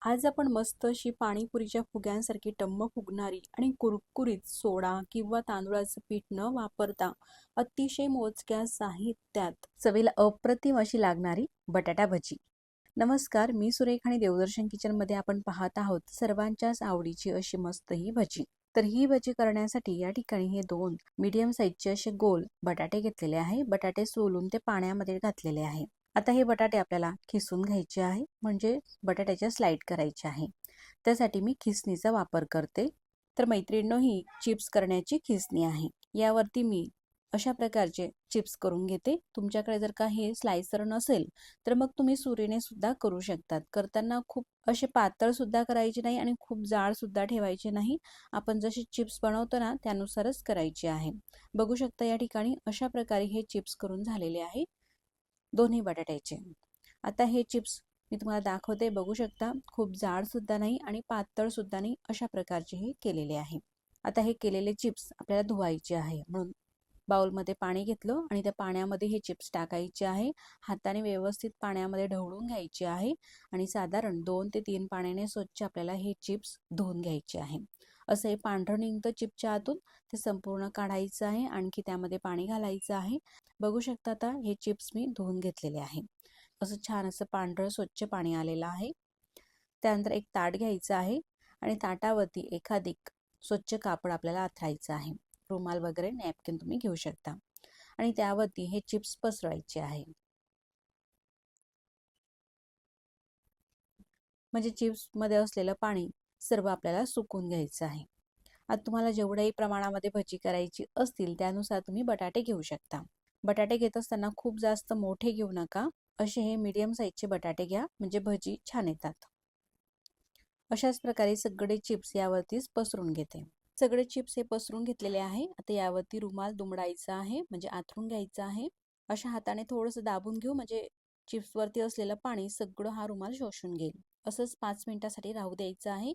आज आपण मस्त अशी पाणीपुरीच्या फुग्यांसारखी टम्म फुगणारी आणि कुरकुरीत सोडा किंवा तांदूळाचं पीठ न वापरता अतिशय मोजक्या साहित्यात चवीला अप्रतिम अशी लागणारी बटाटा भजी. नमस्कार, मी सुरेख आणि देवदर्शन किचनमध्ये आपण पाहत आहोत सर्वांच्याच आवडीची अशी मस्त ही भजी. तर ही भजी करण्यासाठी या ठिकाणी हे 2 मीडियम साईजचे असे गोल बटाटे घेतलेले आहे. बटाटे सोलून ते पाण्यामध्ये घातलेले आहे. आता हे बटाटे आपल्याला खिसून घ्यायचे आहे, म्हणजे बटाट्याच्या स्लाइड करायचे आहे. त्यासाठी मी खिसणीचा वापर करते. तर मैत्रिणींनो, ही चिप्स करण्याची खिसणी आहे. यावरती मी अशा प्रकारचे चिप्स करून घेते. तुमच्याकडे जर का हे स्लायसर नसेल तर मग तुम्ही सुरीने सुद्धा करू शकतात. करताना खूप असे पातळ सुद्धा करायचे नाही आणि खूप जाड सुद्धा ठेवायचे नाही. आपण जसे चिप्स बनवतो ना त्यानुसारच करायचे आहे. बघू शकता या ठिकाणी अशा प्रकारे हे चिप्स करून झालेले आहे दोन्ही बटाट्याचे. आता हे चिप्स मी तुम्हाला दाखवते. बघू शकता खूप जाड सुद्धा नाही आणि पातळ सुद्धा नाही, अशा प्रकारचे हे केलेले आहे. आता हे केलेले चिप्स आपल्याला धुवायचे आहे, म्हणून बाउलमध्ये पाणी घेतलं आणि त्या पाण्यामध्ये हे चिप्स टाकायचे आहे. हाताने व्यवस्थित पाण्यामध्ये ढवळून घ्यायचे आहे आणि साधारण 2 ते 3 पाण्याने स्वच्छ आपल्याला हे चिप्स धुवून घ्यायचे आहे. असं हे पांढरं निघतं चिप्सच्या आतून, ते संपूर्ण काढायचं आहे. आणखी त्यामध्ये पाणी घालायचं आहे. बघू शकता आता हे चिप्स मी धुवून घेतलेले आहे. असं छान असं पांढरं स्वच्छ पाणी आलेलं आहे. त्यानंतर एक ताट घ्यायचं आहे आणि ताटावरती एखादी स्वच्छ कापड आपल्याला अंथरायचं आहे. रुमाल वगैरे नॅपकिन तुम्ही घेऊ शकता आणि त्यावरती हे चिप्स पसरवायचे आहे. म्हणजे चिप्स मध्ये असलेलं पाणी सर्व आपल्याला सुकून घ्यायचं आहे. आता तुम्हाला जेवढ्याही प्रमाणामध्ये भजी करायची असतील त्यानुसार तुम्ही बटाटे घेऊ शकता. बटाटे घेत असताना खूप जास्त मोठे घेऊ नका. असे हे मीडियम साईजचे बटाटे घ्या, म्हणजे भजी छान येतात. अशाच प्रकारे सगळे चिप्स यावरतीच पसरून घेते. सगळे चिप्स हे पसरून घेतलेले आहे. आता यावरती रुमाल दुमडायचा आहे, म्हणजे आथरून घ्यायचा आहे. अशा हाताने थोडंसं दाबून घेऊ, म्हणजे चिप्स वरती असलेलं पाणी सगळं हा रुमाल शोषून घेईल. असंच 5 मिनिटासाठी राहू द्यायचं आहे.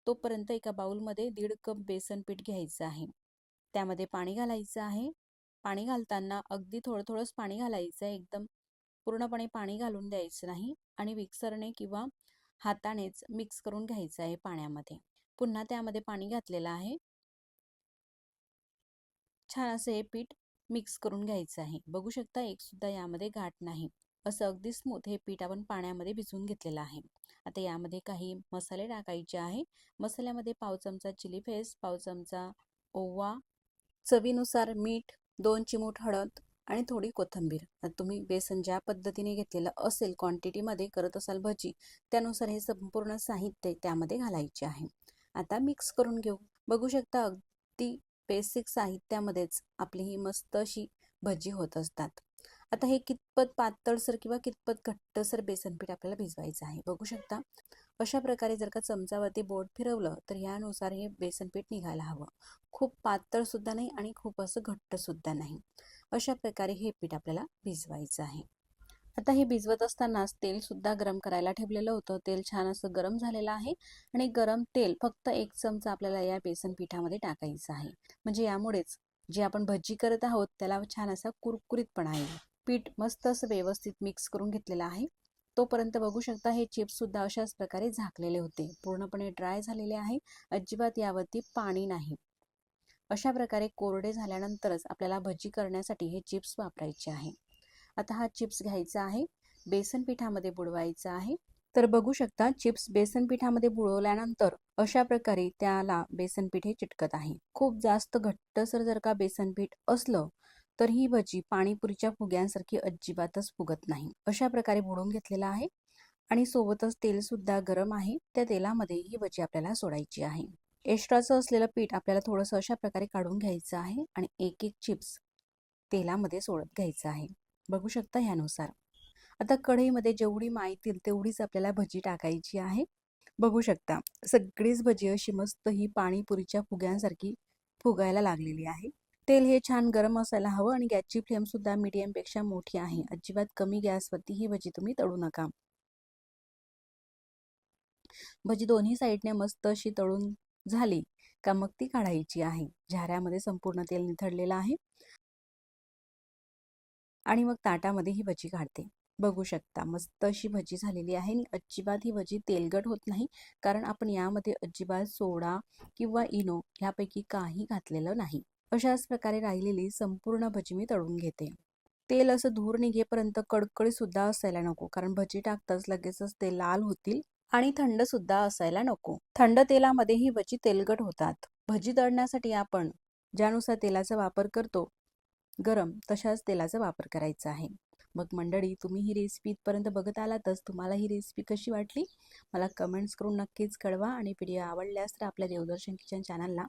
तोपर्यंत एका बाउलमध्ये 1.5 कप बेसन पीठ घ्यायचं आहे. त्यामध्ये पाणी घालायचं आहे. पाणी घालताना अगदी थोडं थोडंच पाणी घालायचं आहे, एकदम पूर्णपणे पाणी घालून द्यायचं नाही. आणि मिक्सरने किंवा हातानेच मिक्स करून घ्यायचं आहे पाण्यामध्ये. पुन्हा त्यामध्ये पाणी घातलेलं आहे. छान असं हे पीठ मिक्स करून घ्यायचं आहे. बघू शकता एक सुद्धा यामध्ये गाठ नाही. असं अगदी स्मूथ हे पीठ आपण पाण्यामध्ये भिजवून घेतलेलं आहे. आता यामध्ये काही मसाले टाकायचे आहे. मसाल्यामध्ये पाव चमचा चिली फ्लेक्स, पाव चमचा ओवा, चवीनुसार मीठ, 2 चिमूट हळद आणि थोडी कोथिंबीर. आता तुम्ही बेसन ज्या पद्धतीने घेतलेलं असेल, क्वांटिटीमध्ये करत असाल भजी, त्यानुसार हे संपूर्ण साहित्य त्यामध्ये घालायचे आहे. आता मिक्स करून घेऊ. बघू शकता अगदी बेसिक साहित्यामध्येच आपली ही मस्त अशी भजी होत असतात. आता हे कितपत पातळसर किंवा कितपत घट्टसर बेसन पीठ आपल्याला भिजवायचं आहे. बघू शकता अशा प्रकारे जर का चमचावरती बोट फिरवलं तर यानुसार हे बेसन पीठ निघायला हवं. खूप पातळ सुद्धा नाही आणि खूप असं घट्ट सुद्धा नाही. अशा प्रकारे हे पीठ आपल्याला भिजवायचं आहे. आता हे भिजवत असतानाच तेल सुद्धा गरम करायला ठेवलेलं होतं. तेल छान असं गरम झालेलं आहे आणि गरम तेल फक्त 1 चमचा आपल्याला या बेसन पिठामध्ये टाकायचं आहे. म्हणजे यामुळेच जे आपण भजी करत आहोत त्याला छान असा कुरकुरीतपणा येईल. पीठ मस्त असं व्यवस्थित मिक्स करून घेतलेलं आहे. तोपर्यंत बघू शकता हे चिप्स सुद्धा अशाच प्रकारे झाकलेले होते. पूर्णपणे ड्राय झालेले आहे. अजिबात यावरती पाणी नाही. अशा प्रकारे कोरडे झाल्यानंतरच आपल्याला भजी करण्यासाठी हे चिप्स वापरायचे आहे. आता हा चिप्स घ्यायचा आहे, बेसन पिठामध्ये बुडवायचा आहे. तर बघू शकता चिप्स बेसन पिठामध्ये बुडवल्यानंतर अशा प्रकारे त्याला बेसन पीठ हे चिटकत आहे. खूप जास्त घट्टसर जर का बेसन पीठ असलं तर ही भजी पाणीपुरीच्या फुग्यांसारखी अजिबातच फुगत नाही. अशा प्रकारे बुडवून घेतलेला आहे आणि सोबतच तेल सुद्धा गरम आहे. त्या तेलामध्ये ही भजी आपल्याला सोडायची आहे. एक्स्ट्राचं असलेलं पीठ आपल्याला थोडंसं अशा प्रकारे काढून घ्यायचं आहे आणि एक एक चिप्स तेलामध्ये सोडत घ्यायचं आहे. बघू शकता ह्यानुसार. आता कढईमध्ये जेवढी मायतील तेवढीच आपल्याला भजी टाकायची आहे. बघू शकता सगळीच भजी अशी मस्त ही पाणीपुरीच्या फुग्यांसारखी फुगायला लागलेली आहे. तेल हे छान गरम असायला हवं आणि गॅसची फ्लेम सुद्धा मीडियम पेक्षा मोठी आहे. अजिबात कमी गॅसवरती ही भजी तुम्ही तळू नका. भजी दोन्ही साईडने मस्त अशी तळून झाली का मग ती काढायची आहे. झाऱ्यामध्ये संपूर्ण तेल निथळलेलं आहे आणि मग ताटामध्ये ही भजी काढते. बघू शकता मस्त अशी भजी झालेली आहे आणि अजिबात ही भजी तेलकट होत नाही, कारण आपण यामध्ये अजिबात सोडा किंवा इनो ह्यापैकी काही घातलेलं नाही. अशाच प्रकारे राहिलेली संपूर्ण भजी मी तळून घेते. तेल असं धूर निघेपर्यंत कडकडी सुद्धा असायला नको, कारण भजी टाकताच लगेचच ते लाल होतील. आणि थंड सुद्धा असायला नको. थंड तेलामध्ये ही भजी तेलकट होतात. भजी तळण्यासाठी आपण ज्यानुसार तेलाचा वापर करतो गरम, तशाच तेलाचा वापर करायचा आहे. मग मंडळी, तुम्ही ही रेसिपी इथपर्यंत बघत आलातच. तुम्हाला ही रेसिपी कशी वाटली मला कमेंट्स करून नक्कीच कळवा आणि व्हिडिओ आवडल्यास तर आपल्या देवदर्शन किचन चॅनलला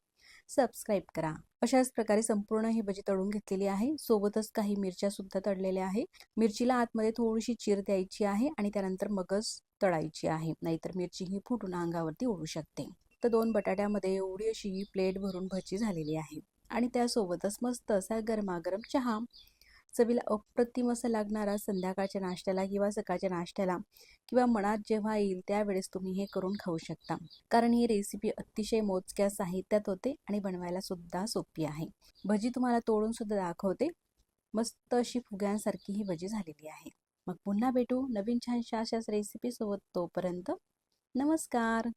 सबस्क्राईब करा. अशाच प्रकारे संपूर्ण ही भजी तळून घेतलेली आहे. सोबतच काही मिरच्या सुद्धा तळलेल्या आहे. मिरचीला आतमध्ये थोडीशी चीर द्यायची आहे आणि त्यानंतर मगच तळायची आहे, नाहीतर मिरची ही फुटून अंगावरती उडू शकते. तर 2 बटाट्यामध्ये एवढी अशी प्लेट भरून भजी झालेली आहे आणि त्यासोबतच मस्त असा गरमागरम चहा. चवीला अप्रतिम असं लागणारा संध्याकाळच्या नाश्त्याला किंवा सकाळच्या नाश्त्याला किंवा मनात जेव्हा येईल त्यावेळेस तुम्ही हे करून खाऊ शकता, कारण ही रेसिपी अतिशय मोजक्या साहित्यात होते आणि बनवायला सुद्धा सोपी आहे. भजी तुम्हाला तोडून सुद्धा दाखवते. मस्त अशी फुग्यांसारखी ही भजी झालेली आहे. मग पुन्हा भेटू नवीन छानशा अशाच रेसिपी सोबत. तोपर्यंत नमस्कार.